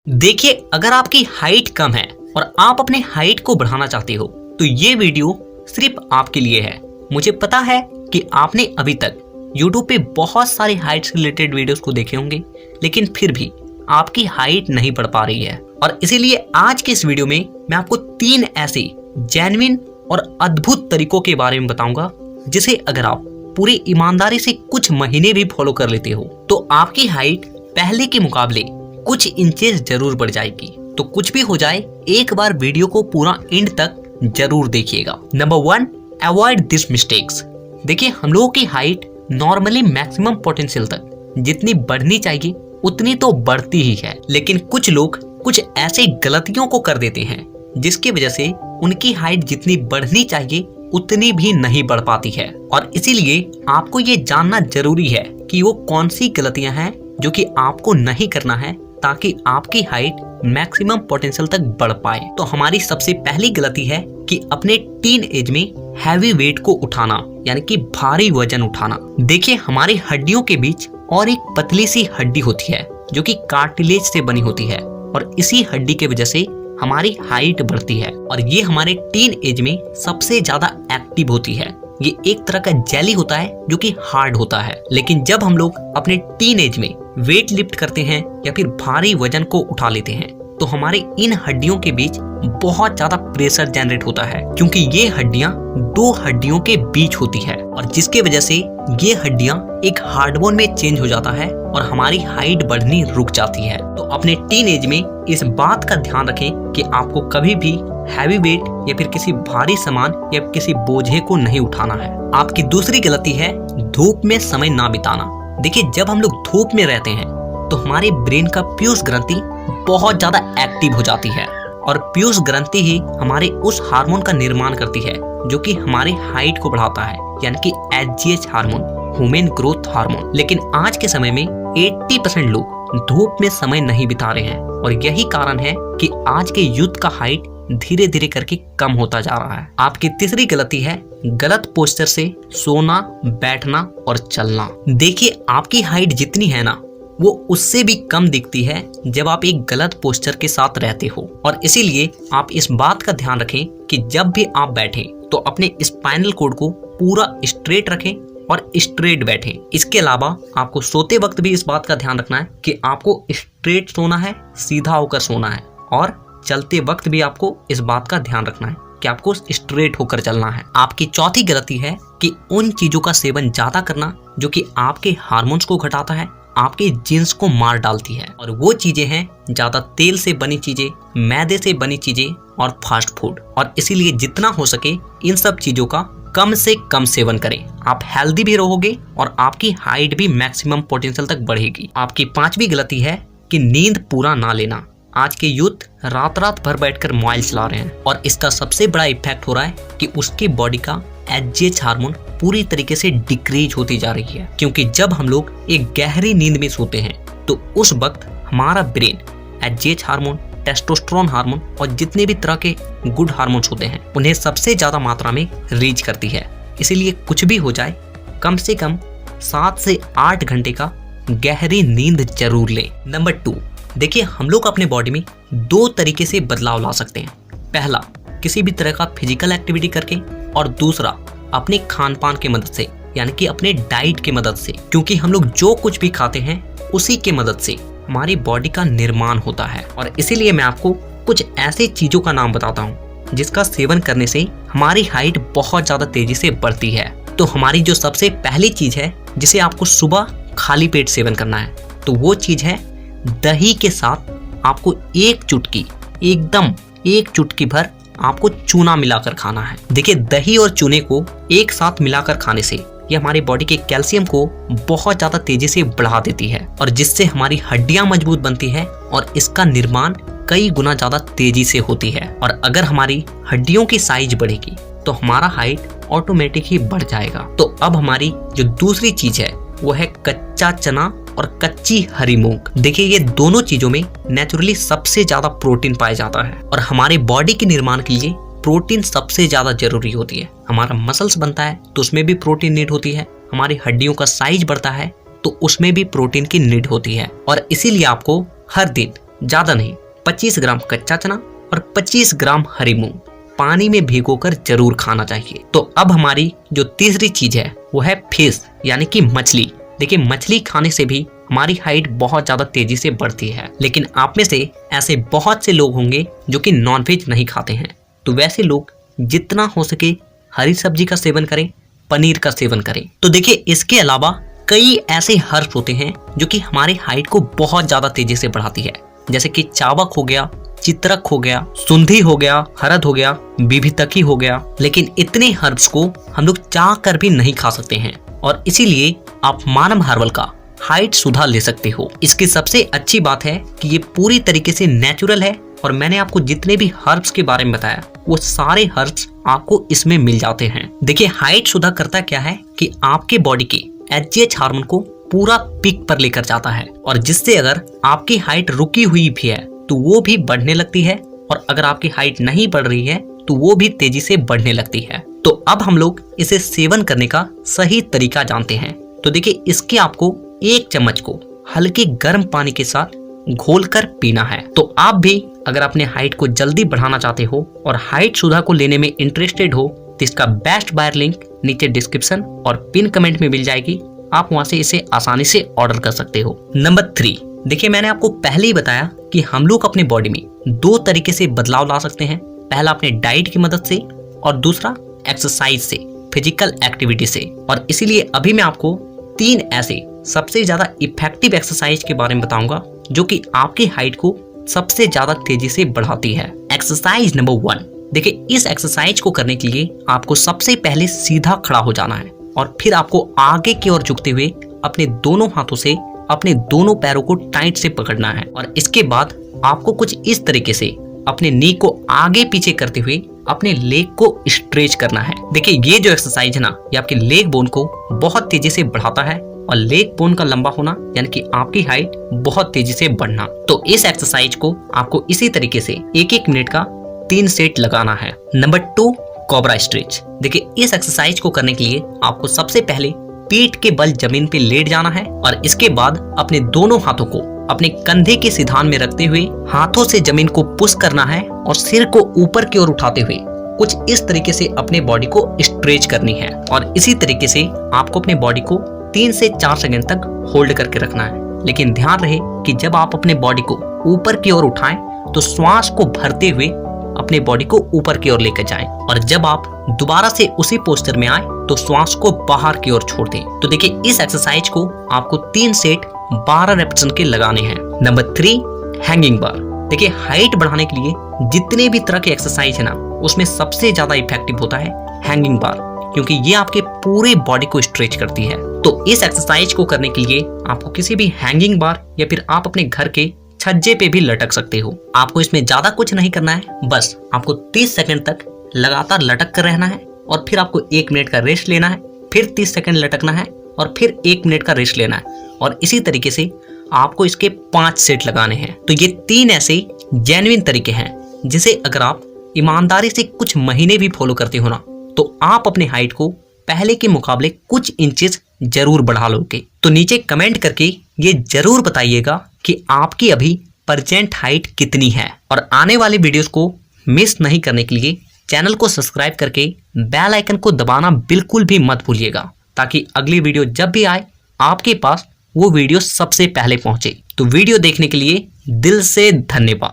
देखिए, अगर आपकी हाइट कम है और आप अपने हाइट को बढ़ाना चाहते हो तो ये वीडियो सिर्फ आपके लिए है। मुझे पता है कि आपने अभी तक YouTube पे बहुत सारे हाइट से रिलेटेड वीडियोस को देखे होंगे, लेकिन फिर भी आपकी हाइट नहीं बढ़ पा रही है। और इसीलिए आज के इस वीडियो में मैं आपको 3 ऐसे जेन्युइन और अद्भुत तरीकों के बारे में बताऊंगा, जिसे अगर आप पूरी ईमानदारी से कुछ महीने भी फॉलो कर लेते हो तो आपकी हाइट पहले के मुकाबले कुछ इंचेस जरूर बढ़ जाएगी। तो कुछ भी हो जाए, एक बार वीडियो को पूरा एंड तक जरूर देखिएगा। Number 1, avoid this mistakes. देखिए, हम लोगों की हाइट नॉर्मली मैक्सिमम पोटेंशियल तक जितनी बढ़नी चाहिए उतनी तो बढ़ती ही है, लेकिन कुछ लोग कुछ ऐसे गलतियों को कर देते हैं जिसकी वजह से उनकी हाइट जितनी बढ़नी चाहिए उतनी भी नहीं बढ़ पाती है। और इसीलिए आपको ये जानना जरूरी है कि वो कौन सी गलतियां हैं जो कि आपको नहीं करना है, ताकि आपकी हाइट मैक्सिमम पोटेंशियल तक बढ़ पाए। तो हमारी सबसे पहली गलती है कि अपने टीन एज में हैवी वेट को उठाना, यानी कि भारी वजन उठाना। देखिए, हमारी हड्डियों के बीच और एक पतली सी हड्डी होती है जो कि कार्टिलेज से बनी होती है, और इसी हड्डी के वजह से हमारी हाइट बढ़ती है। और ये हमारे टीन एज में सबसे ज्यादा एक्टिव होती है। ये एक तरह का जेली होता है जो कि हार्ड होता है। लेकिन जब हम लोग अपने टीन एज में वेट लिफ्ट करते हैं या फिर भारी वजन को उठा लेते हैं तो हमारे इन हड्डियों के बीच बहुत ज्यादा प्रेशर जनरेट होता है, क्योंकि ये हड्डियां 2 हड्डियों के बीच होती है, और जिसके वजह से ये हड्डियां एक हार्डबोन में चेंज हो जाता है और हमारी हाइट बढ़नी रुक जाती है। तो अपने टीन एज में इस बात का ध्यान रखें कि आपको कभी भी हैवी वेट या फिर किसी भारी सामान या किसी बोझे को नहीं उठाना है। आपकी दूसरी गलती है धूप में समय ना बिताना। देखिए, जब हम लोग धूप में रहते हैं तो हमारे ब्रेन का पीयूष ग्रंथि बहुत ज्यादा एक्टिव हो जाती है, और पीयूष ग्रंथि ही हमारे उस हार्मोन का निर्माण करती है जो कि हमारी हाइट को बढ़ाता है, यानी कि HGH hormone, human growth hormone. लेकिन आज के समय में 80% लोग धूप में समय नहीं बिता रहे हैं, और यही कारण है कि आज के यूथ का हाइट धीरे धीरे करके कम होता जा रहा है। आपकी तीसरी गलती है गलत पोस्चर से सोना, बैठना और चलना। देखिए, आपकी हाइट जितनी है ना, वो उससे भी कम दिखती है जब आप एक गलत पोस्चर के साथ रहते हो। और इसीलिए आप इस बात का ध्यान रखें कि जब भी आप बैठें तो अपने स्पाइनल कॉर्ड को पूरा स्ट्रेट रखें और स्ट्रेट बैठें। इसके अलावा आपको सोते वक्त भी इस बात का ध्यान रखना है कि आपको स्ट्रेट सोना है, सीधा होकर सोना है, और चलते वक्त भी आपको इस बात का ध्यान रखना है कि आपको स्ट्रेट होकर चलना है। आपकी चौथी गलती है कि उन चीजों का सेवन ज्यादा करना जो कि आपके हार्मोन्स को घटाता है, आपके जीन्स को मार डालती है। और वो चीजें हैं ज्यादा तेल से बनी चीजें, मैदे से बनी चीजें और फास्ट फूड। और इसीलिए जितना हो सके इन सब चीजों का कम से कम सेवन करें। आप हेल्दी भी रहोगे और आपकी हाइट भी मैक्सिमम पोटेंशियल तक बढ़ेगी। आपकी 5वीं गलती है कि नींद पूरा ना लेना। आज के यूथ रात रात भर बैठकर मोबाइल चला रहे हैं, और इसका सबसे बड़ा इफेक्ट हो रहा है कि उसकी बॉडी का HGH हार्मोन पूरी तरीके से डिक्रीज होती जा रही है। क्योंकि जब हम लोग एक गहरी नींद में सोते हैं तो उस वक्त हमारा brain HGH hormone, testosterone hormone और जितने भी तरह के गुड हार्मोन्स होते हैं उन्हें सबसे ज्यादा मात्रा में रिलीज करती है। इसीलिए कुछ भी हो जाए, कम से कम 7 से 8 घंटे का गहरी नींद जरूर लें। नंबर 2, देखिए, हम लोग अपने बॉडी में 2 तरीके से बदलाव ला सकते हैं। पहला, किसी भी तरह का फिजिकल एक्टिविटी करके, और दूसरा अपने खान पान की मदद से, यानी कि अपने डाइट की मदद से। क्योंकि हम लोग जो कुछ भी खाते हैं उसी की मदद से हमारी बॉडी का निर्माण होता है। और इसीलिए मैं आपको कुछ ऐसे चीजों का नाम बताता हूँ जिसका सेवन करने से हमारी हाइट बहुत ज्यादा तेजी से बढ़ती है। तो हमारी जो सबसे पहली चीज है जिसे आपको सुबह खाली पेट सेवन करना है, तो वो चीज है दही के साथ आपको एक चुटकी भर आपको चूना मिलाकर खाना है। देखिए, दही और चूने को एक साथ मिलाकर खाने से ये हमारी बॉडी के कैल्शियम को बहुत ज्यादा तेजी से बढ़ा देती है, और जिससे हमारी हड्डियां मजबूत बनती है और इसका निर्माण कई गुना ज्यादा तेजी से होती है। और अगर हमारी हड्डियों की साइज बढ़ेगी तो हमारा हाइट ऑटोमेटिक ही बढ़ जाएगा। तो अब हमारी जो दूसरी चीज है वो है कच्चा चना और कच्ची हरी मूंग। देखिए, ये दोनों चीजों में नेचुरली सबसे ज्यादा प्रोटीन पाया जाता है, और हमारे बॉडी के निर्माण के लिए प्रोटीन सबसे ज्यादा जरूरी होती है। हमारा मसल्स बनता है तो उसमें भी प्रोटीन नीड होती है, हमारी हड्डियों का साइज बढ़ता है तो उसमें भी प्रोटीन की नीड होती है। और इसीलिए आपको हर दिन ज्यादा नहीं, 25 ग्राम कच्चा चना और 25 ग्राम हरी मूंग पानी में भिगोकर जरूर खाना चाहिए। तो अब हमारी जो तीसरी चीज है वो है फिश यानी कि मछली। देखिए मछली खाने से भी हमारी हाइट बहुत ज्यादा तेजी से बढ़ती है, लेकिन आप में से ऐसे बहुत से लोग होंगे जो कि नॉनवेज नहीं खाते हैं। तो वैसे लोग जितना हो सके हरी सब्जी का सेवन करें, पनीर का सेवन करें। तो देखिए इसके अलावा कई ऐसे हर्ब्स होते हैं जो कि हमारी हाइट को बहुत ज्यादा तेजी से बढ़ाती है, जैसे कि चावक हो गया, चित्रक हो गया, सुंधी हो गया, हरद हो गया, बीभीतकी हो गया। लेकिन इतने हर्ब्स को हम लोग चाह कर भी नहीं खा सकते हैं और इसीलिए आप मानव हर्बल का हाइट सुधार ले सकते हो। इसकी सबसे अच्छी बात है कि ये पूरी तरीके से नेचुरल है और मैंने आपको जितने भी हर्ब्स के बारे में बताया वो सारे हर्ब्स आपको इसमें मिल जाते हैं। देखिए हाइट सुधार करता क्या है कि आपके बॉडी के HGH हार्मोन को पूरा पीक पर लेकर जाता है और जिससे अगर आपकी हाइट रुकी हुई भी है तो वो भी बढ़ने लगती है और अगर आपकी हाइट नहीं बढ़ रही है तो वो भी तेजी से बढ़ने लगती है। तो अब हम लोग इसे सेवन करने का सही तरीका जानते हैं। तो देखिए इसके आपको 1 चम्मच को हल्के गर्म पानी के साथ घोलकर पीना है। तो आप भी अगर अपने हाइट को जल्दी बढ़ाना चाहते हो और हाइट सुधार को लेने में इंटरेस्टेड हो तो इसका बेस्ट बायर लिंक नीचे डिस्क्रिप्शन और पिन कमेंट में मिल जाएगी। आप वहां से इसे आसानी से ऑर्डर कर सकते हो। नंबर 3, देखिए मैंने आपको पहले ही बताया कि हम लोग अपने बॉडी में 2 तरीके से बदलाव ला सकते हैं। पहला अपने डाइट की मदद से और दूसरा एक्सरसाइज से, फिजिकल एक्टिविटी से। और इसीलिए अभी मैं आपको 3 ऐसे सबसे ज्यादा इफेक्टिव एक्सरसाइज के बारे में बताऊंगा जो कि आपकी हाइट को सबसे ज्यादा तेजी से बढ़ाती है। एक्सरसाइज नंबर 1, देखिए इस एक्सरसाइज को करने के लिए आपको सबसे पहले सीधा खड़ा हो जाना है और फिर आपको आगे की ओर झुकते हुए अपने दोनों हाथों से अपने दोनों पैरों को टाइट से पकड़ना है और इसके बाद आपको कुछ इस तरीके से अपने नी को आगे पीछे करते हुए अपने लेग को स्ट्रेच करना है। देखिए ये जो एक्सरसाइज है ना, ये आपके लेग बोन को बहुत तेजी से बढ़ाता है और लेग बोन का लंबा होना यानी कि आपकी हाइट बहुत तेजी से बढ़ना। तो इस एक्सरसाइज को आपको इसी तरीके से 1-1 मिनट का 3 सेट लगाना है। Number 2, cobra stretch. देखिए इस एक्सरसाइज को करने के लिए आपको सबसे पहले पीठ के बल जमीन पे लेट जाना है और इसके बाद अपने दोनों हाथों को अपने कंधे के सिधान में रखते हुए हाथों से जमीन को पुश करना है और सिर को ऊपर की ओर उठाते हुए कुछ इस तरीके से अपने बॉडी को स्ट्रेच करनी है। और इसी तरीके से आपको अपने बॉडी को 3 से 4 सेकंड तक होल्ड करके रखना है। लेकिन ध्यान रहे कि जब आप अपने बॉडी को ऊपर की ओर उठाएं तो श्वास को भरते हुए अपने बॉडी को ऊपर की ओर लेकर जाएं और जब आप दोबारा से उसी पोस्चर में आए तो श्वास को बाहर की ओर छोड़ दें। तो देखिए इस एक्सरसाइज को आपको 3 सेट 12 रेपिटेशन के लगाने हैं। नंबर 3, हैंगिंग बार। देखिए हाइट बढ़ाने के लिए जितने भी तरह के एक्सरसाइज है ना, उसमें सबसे ज्यादा इफेक्टिव होता है हैंगिंग बार, क्योंकि ये आपके पूरे बॉडी को स्ट्रेच करती है। तो इस एक्सरसाइज को करने के लिए आपको किसी भी हैंगिंग बार या फिर आप अपने घर के छज्जे पे भी लटक सकते हो। आपको इसमें ज्यादा कुछ नहीं करना है, बस आपको 30 सेकंड तक लगातार लटक कर रहना है और फिर आपको 1 मिनट का रेस्ट लेना है, फिर 30 सेकंड लटकना है और फिर 1 मिनट का रेस्ट लेना है और इसी तरीके से आपको इसके 5 सेट लगाने हैं। तो ये 3 ऐसे जेन्युइन तरीके हैं जिसे अगर आप ईमानदारी से कुछ महीने भी फॉलो करते हो ना तो आप अपने हाइट को पहले के मुकाबले कुछ इंचेस जरूर बढ़ा लोगे। तो नीचे कमेंट करके ये जरूर बताइएगा कि आपकी अभी प्रेजेंट हाइट कितनी है और आने वाले वीडियोस को मिस नहीं करने के लिए चैनल को सब्सक्राइब करके बेल आइकन को दबाना बिल्कुल भी मत भूलिएगा, ताकि अगली वीडियो जब भी आए आपके पास वो वीडियो सबसे पहले पहुंचे। तो वीडियो देखने के लिए दिल से धन्यवाद।